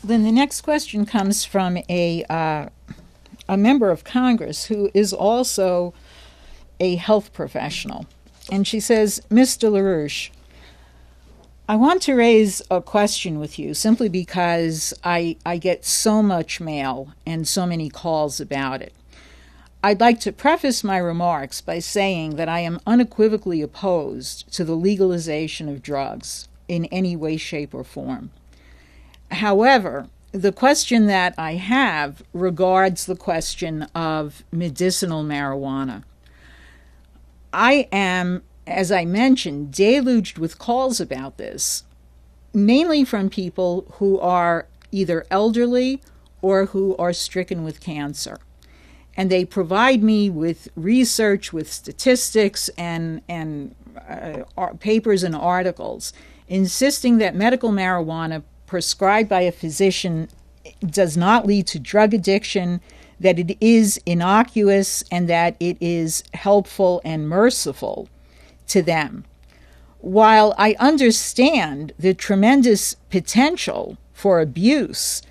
Then the next question comes from a member of Congress who is also a health professional. And she says, Mr. LaRouche, I want to raise a question with you simply because I get so much mail and so many calls about it. I'd like to preface my remarks by saying that I am unequivocally opposed to the legalization of drugs in any way, shape, or form. However, the question that I have regards the question of medicinal marijuana. I am, as I mentioned, deluged with calls about this, mainly from people who are either elderly or who are stricken with cancer. And they provide me with research, with statistics and papers and articles, insisting that medical marijuana prescribed by a physician does not lead to drug addiction, that it is innocuous, and that it is helpful and merciful to them. While I understand the tremendous potential for abuse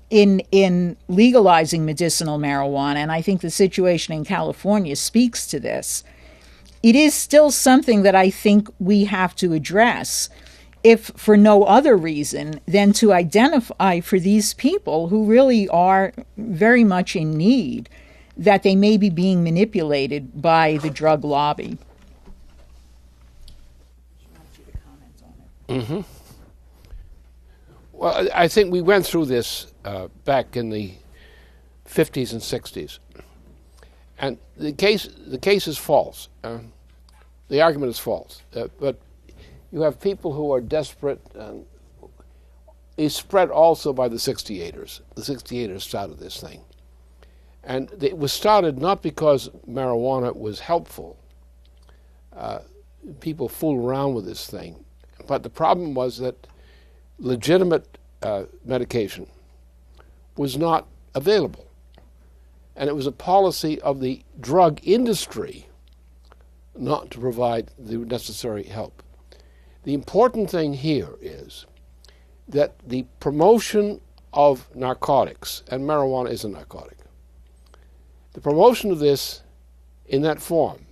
in legalizing medicinal marijuana, and I think the situation in California speaks to this, it is still something that I think we have to address, if for no other reason than to identify for these people who really are very much in need, that they may be being manipulated by the drug lobby. Mm-hmm. Well, I think we went through this back in the 50s and 60s, and the case is false. The argument is false, but you have people who are desperate, and it's spread also by the 68ers. The 68ers started this thing. And it was started not because marijuana was helpful. People fool around with this thing. But the problem was that legitimate medication was not available. And it was a policy of the drug industry not to provide the necessary help. The important thing here is that the promotion of narcotics, and marijuana is a narcotic, the promotion of this in that form,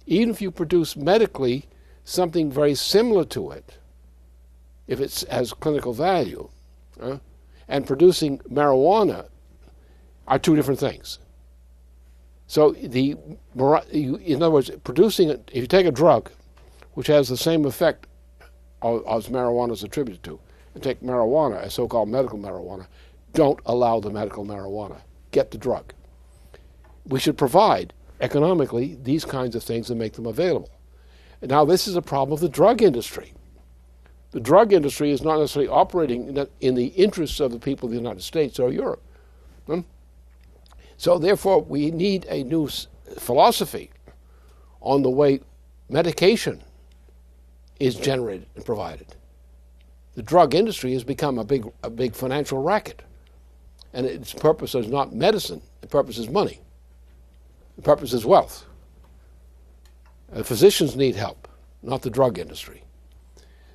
even if you produce medically something very similar to it, if it has clinical value, and producing marijuana are two different things. So in other words, producing it, if you take a drug which has the same effect as marijuana is attributed to, and take marijuana, as so-called medical marijuana, don't allow the medical marijuana. Get the drug. We should provide economically these kinds of things and make them available. And now this is a problem of the drug industry. The drug industry is not necessarily operating in the interests of the people of the United States or Europe. So therefore we need a new philosophy on the way medication is generated and provided. The drug industry has become a big financial racket, and its purpose is not medicine. The purpose is money. The purpose is wealth. Physicians need help, not the drug industry.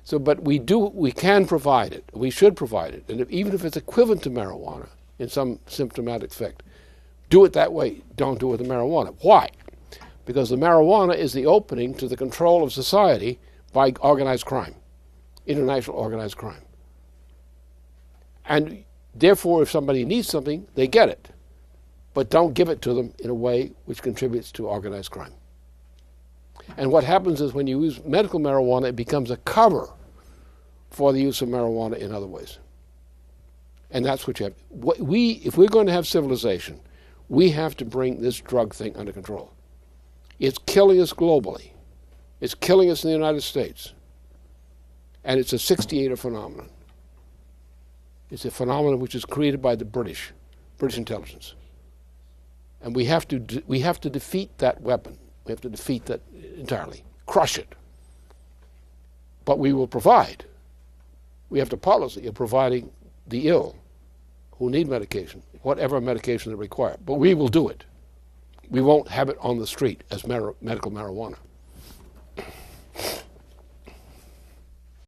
So, but we can provide it. We should provide it, and even if it's equivalent to marijuana in some symptomatic effect, do it that way. Don't do it with the marijuana. Why? Because the marijuana is the opening to the control of society by organized crime, international organized crime. And therefore, if somebody needs something, they get it. But don't give it to them in a way which contributes to organized crime. And what happens is when you use medical marijuana, it becomes a cover for the use of marijuana in other ways. And that's what you have. If we're going to have civilization, we have to bring this drug thing under control. It's killing us globally. It's killing us in the United States. And it's a 68er phenomenon. It's a phenomenon which is created by the British intelligence. And we have to defeat that weapon. We have to defeat that entirely, crush it. But we will provide. We have the policy of providing the ill who need medication, whatever medication they require. But we will do it. We won't have it on the street as medical marijuana.